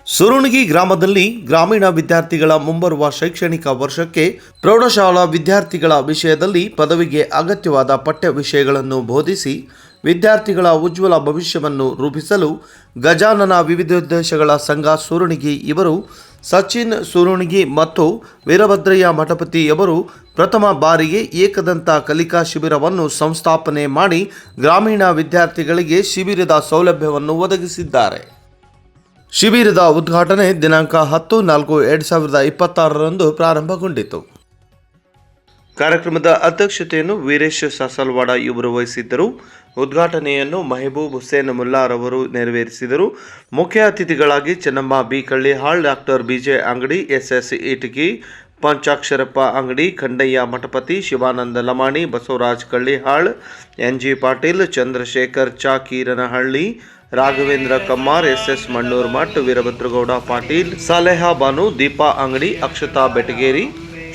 ಸುರುಣಗಿ ಗ್ರಾಮದಲ್ಲಿ ಗ್ರಾಮೀಣ ವಿದ್ಯಾರ್ಥಿಗಳ ಮುಂಬರುವ ಶೈಕ್ಷಣಿಕ ವರ್ಷಕ್ಕೆ ಪ್ರೌಢಶಾಲಾ ವಿದ್ಯಾರ್ಥಿಗಳ ವಿಷಯದಲ್ಲಿ ಪದವಿಗೆ ಅಗತ್ಯವಾದ ಪಠ್ಯ ವಿಷಯಗಳನ್ನು ಬೋಧಿಸಿ ವಿದ್ಯಾರ್ಥಿಗಳ ಉಜ್ವಲ ಭವಿಷ್ಯವನ್ನು ರೂಪಿಸಲು ಗಜಾನನ ವಿವಿಧೋದ್ದೇಶಗಳ ಸಂಘ ಸುರುಣಗಿ ಇವರು ಸಚಿನ್ ಸುರುಣಗಿ ಮತ್ತು ವೀರಭದ್ರಯ್ಯ ಮಠಪತಿಯವರು ಪ್ರಥಮ ಬಾರಿಗೆ ಏಕದಂತ ಕಲಿಕಾ ಶಿಬಿರವನ್ನು ಸಂಸ್ಥಾಪನೆ ಮಾಡಿ ಗ್ರಾಮೀಣ ವಿದ್ಯಾರ್ಥಿಗಳಿಗೆ ಶಿಬಿರದ ಸೌಲಭ್ಯವನ್ನು ಒದಗಿಸಿದ್ದಾರೆ. ಶಿಬಿರದ ಉದ್ಘಾಟನೆ ದಿನಾಂಕ 10/4/2026 ಪ್ರಾರಂಭಗೊಂಡಿತು. ಕಾರ್ಯಕ್ರಮದ ಅಧ್ಯಕ್ಷತೆಯನ್ನು ವೀರೇಶ್ ಸಾಸಲ್ವಾಡ ಇವರು ವಹಿಸಿದ್ದರು. ಉದ್ಘಾಟನೆಯನ್ನು ಮೆಹಬೂಬ್ ಹುಸೇನ್ ಮುಲ್ಲಾರವರು ನೆರವೇರಿಸಿದರು. ಮುಖ್ಯ ಅತಿಥಿಗಳಾಗಿ ಚೆನ್ನಮ್ಮ ಬಿ ಕಳ್ಳಿಹಾಳ್, ಡಾಕ್ಟರ್ ಬಿಜೆ ಅಂಗಡಿ, ಎಸ್ ಇಟಗಿ, ಪಂಚಾಕ್ಷರಪ್ಪ ಅಂಗಡಿ, ಖಂಡಯ್ಯ ಮಠಪತಿ, ಶಿವಾನಂದ ಲಮಾಣಿ, ಬಸವರಾಜ್ ಕಳ್ಳಿಹಾಳ್, ಎನ್.ಜಿ. ಪಾಟೀಲ್, ಚಂದ್ರಶೇಖರ್ ಚಾಕೀರನಹಳ್ಳಿ, ರಾಘವೇಂದ್ರ ಕಮ್ಮಾರ್, ಎಸ್ ಮಣ್ಣೂರ್ ಮಠ್, ವೀರಭದ್ರಗೌಡ ಪಾಟೀಲ್, ಸಾಲೆಹಾ ಬಾನು, ದೀಪಾ ಅಂಗಡಿ, ಅಕ್ಷತಾ ಬೆಟಗೇರಿ,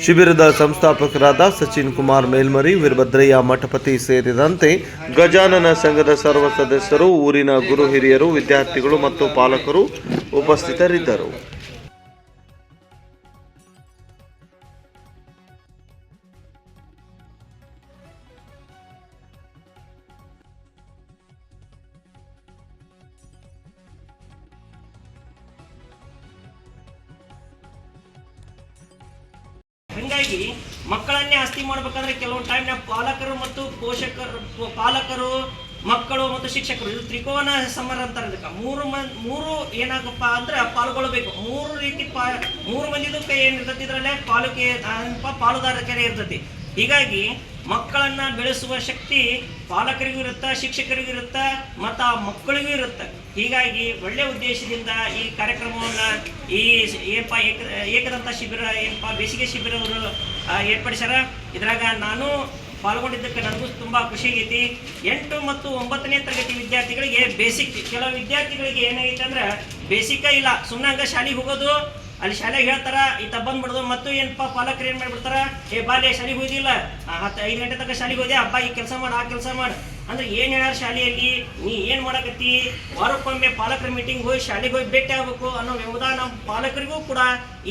ಶಿಬಿರದ ಸಂಸ್ಥಾಪಕರಾದ ಸಚಿನ್ ಕುಮಾರ್ ಮೇಲ್ಮರಿ, ವೀರಭದ್ರಯ್ಯ ಮಠಪತಿ ಸೇರಿದಂತೆ ಗಜಾನನ ಸಂಘದ ಸರ್ವ ಸದಸ್ಯರು, ಊರಿನ ಗುರು ಹಿರಿಯರು, ವಿದ್ಯಾರ್ಥಿಗಳು ಮತ್ತು ಪಾಲಕರು ಉಪಸ್ಥಿತರಿದ್ದರು. ಹೀಗಾಗಿ ಮಕ್ಕಳನ್ನೇ ಆಸ್ತಿ ಮಾಡಬೇಕಂದ್ರೆ ಕೆಲವೊಂದು ಟೈಮ್ನಾಗ ಪಾಲಕರು ಮತ್ತು ಪಾಲಕರು, ಮಕ್ಕಳು ಮತ್ತು ಶಿಕ್ಷಕರು ಇದು ತ್ರಿಕೋನ ಸಮರ ಅಂತಾರೆ. ಅದಕ್ಕೆ ಮೂರು ಏನಾಗಪ್ಪ ಅಂದ್ರೆ ಪಾಲ್ಗೊಳ್ಬೇಕು. ಮೂರು ರೀತಿ ಮೂರು ಮಂದಿದು ಕೈ ಏನಿರ್ತೈತಿ, ಇದರಲ್ಲೇ ಪಾಲುದಾರಿಕೆ ಇರ್ತೈತಿ. ಹೀಗಾಗಿ ಮಕ್ಕಳನ್ನ ಬೆಳೆಸುವ ಶಕ್ತಿ ಪಾಲಕರಿಗೂ ಇರುತ್ತೆ, ಶಿಕ್ಷಕರಿಗೂ ಇರುತ್ತೆ, ಮತ್ತು ಆ ಮಕ್ಕಳಿಗೂ ಇರುತ್ತೆ. ಹೀಗಾಗಿ ಒಳ್ಳೆಯ ಉದ್ದೇಶದಿಂದ ಈ ಕಾರ್ಯಕ್ರಮವನ್ನು ಏಕದಂತ ಶಿಬಿರ ಬೇಸಿಗೆ ಶಿಬಿರವರು ಏರ್ಪಡಿಸ್ಯಾರ. ಇದ್ರಾಗ ನಾನು ಪಾಲ್ಗೊಂಡಿದ್ದಕ್ಕೆ ನನಗೂ ತುಂಬ ಖುಷಿ ಆಗೈತಿ. 8 ಮತ್ತು 9ನೇ ತರಗತಿ ವಿದ್ಯಾರ್ಥಿಗಳಿಗೆ ಬೇಸಿಕ್, ಕೆಲವು ವಿದ್ಯಾರ್ಥಿಗಳಿಗೆ ಏನಾಗೈತೆ ಅಂದ್ರೆ ಬೇಸಿಕ ಇಲ್ಲ, ಸುಮ್ಮನೆ ಹಂಗೆ ಶಾಲೆಗೆ ಹೋಗೋದು, ಅಲ್ಲಿ ಶಾಲೆಗೆ ಹೇಳ್ತಾರ ಈತ ಬಂದ್ಬಿಡೋದು. ಮತ್ತು ಏನಪ್ಪ ಪಾಲಕರು ಏನು ಮಾಡಿಬಿಡ್ತಾರ, ಬಾಲ್ಯ ಶಾಲೆಗೆ ಹೋದಿಲ್ಲ, 5 ಗಂಟೆ ತನಕ ಶಾಲೆಗೆ ಹೋದೆ, ಹಬ್ಬ ಈ ಕೆಲಸ ಮಾಡಿ ಆ ಕೆಲಸ ಮಾಡಿ ಅಂದ್ರೆ ಏನು ಹೇಳ್ಯಾರ ಶಾಲೆಯಲ್ಲಿ, ನೀ ಏನು ಮಾಡಕತ್ತಿ, ವಾರಕ್ಕೊಮ್ಮೆ ಪಾಲಕರ ಮೀಟಿಂಗ್ ಹೋಗಿ ಶಾಲೆಗೆ ಹೋಗಿ ಭೇಟಿ ಆಗಬೇಕು ಅನ್ನೋ ವ್ಯವಧಾನ ನಮ್ಮ ಪಾಲಕರಿಗೂ ಕೂಡ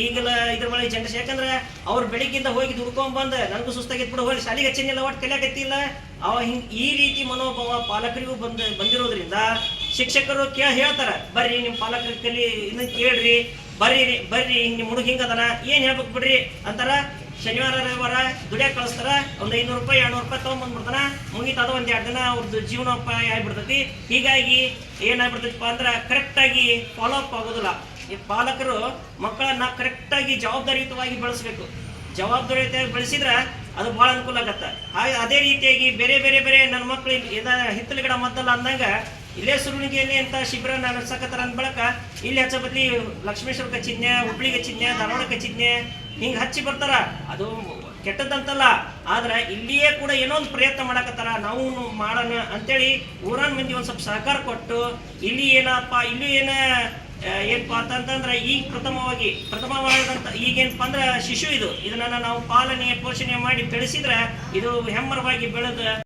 ಈಗಲ ಇದ್ರ ಮೇಲೆ ಜನರೇಷನ್. ಯಾಕಂದ್ರೆ ಅವ್ರು ಬೆಳಿಗ್ಗಿಂದ ಹೋಗಿ ದುಡ್ಕೊಂಡ್ಬಂದು ನನಗೂ ಸುಸ್ತಾಗಿತ್ತು ಬಿಡು, ಹೋಗಿ ಶಾಲೆಗೆ ಹಚ್ಚಿನಿಲ್ಲ, ಒಟ್ಟು ಕಲಿಯಾಕತ್ತಿಲ್ಲ ಈ ರೀತಿ ಮನೋಭಾವ ಪಾಲಕರಿಗೂ ಬಂದಿರೋದ್ರಿಂದ ಶಿಕ್ಷಕರು ಹೇಳ್ತಾರೆ, ಬರ್ರಿ ನಿಮ್ಮ ಪಾಲಕರ ಕಲಿ ಇದನ್ನ ಕೇಳ್ರಿ, ಬರ್ರಿ ನಿಮ್ಮ ಹುಡುಗ ಹಿಂಗದನ ಏನು ಹೇಳ್ಬೇಕು ಬಿಡ್ರಿ ಅಂತಾರ. ಶನಿವಾರ ರವಿವಾರ ದುಡಿಯಾಕ ಕಳಿಸ್ತಾರ, ಒಂದು 500 ರೂಪಾಯಿ 200 ರೂಪಾಯಿ ತೊಗೊಂಡ್ಬಂದ್ಬಿಡ್ತಾನ, ಮುಗಿತದ ಒಂದು 2 ದಿನ ಅವ್ರದ್ದು ಜೀವನೋಪಾಯ ಆಗಿಬಿಡ್ತೈತಿ. ಹೀಗಾಗಿ ಏನಾಗ್ಬಿಡ್ತೈತಪ್ಪ ಅಂದ್ರೆ ಕರೆಕ್ಟಾಗಿ ಫಾಲೋ ಅಪ್ ಆಗೋದಿಲ್ಲ. ಈ ಪಾಲಕರು ಮಕ್ಕಳನ್ನ ಕರೆಕ್ಟಾಗಿ ಜವಾಬ್ದಾರಿಯುತವಾಗಿ ಬೆಳೆಸಬೇಕು. ಜವಾಬ್ದಾರಿಯುತವಾಗಿ ಬೆಳೆಸಿದ್ರೆ ಅದು ಭಾಳ ಅನುಕೂಲ ಆಗತ್ತೆ. ಅದೇ ರೀತಿಯಾಗಿ ಬೇರೆ ನನ್ನ ಮಕ್ಕಳು ಹಿತ್ತಲ ಗಿಡ ಮದ್ದಲ್ಲ ಅಂದಂಗ ಇಲ್ಲೇ ಸುರುಣಿಗೆಯಲ್ಲಿ ಅಂತ ಶಿಬಿರ ನಡೆಸಕತ್ತಾರ ಅಂದ ಬಳಕ ಇಲ್ಲಿ ಹಚ್ಚ ಬದ್ಲಿ ಲಕ್ಷ್ಮೇಶ್ವರಕ್ಕೆ ಹಚ್ಚಿದ್ನೆ, ಹುಬ್ಳಿಗೆ ಹಚ್ಚಿದ್ನೆ, ಧಾರವಾಡಕ್ಕೆ ಹಚ್ಚಿದ್ನೆ, ಹಿಂಗೆ ಹಚ್ಚಿ ಬರ್ತಾರ. ಅದು ಕೆಟ್ಟದಂತಲ್ಲ, ಆದ್ರೆ ಇಲ್ಲಿಯೇ ಕೂಡ ಏನೋ ಒಂದು ಪ್ರಯತ್ನ ಮಾಡಕತ್ತಾರ, ನಾವು ಮಾಡೋಣ ಅಂತೇಳಿ ಊರಾನ್ ಮಂದಿ ಒಂದು ಸ್ವಲ್ಪ ಸಹಕಾರ ಕೊಟ್ಟು ಇಲ್ಲಿ ಏನಪ್ಪ ಏನಪ್ಪ ಅಂತಂದ್ರೆ ಈಗ ಪ್ರಥಮವಾದಂತ ಈಗೇನಪ್ಪ ಅಂದ್ರೆ ಶಿಶು ಇದನ್ನ ನಾವು ಪಾಲನೆ ಪೋಷಣೆ ಮಾಡಿ ಬೆಳೆಸಿದ್ರೆ ಇದು ಹೆಮ್ಮರವಾಗಿ ಬೆಳೆದ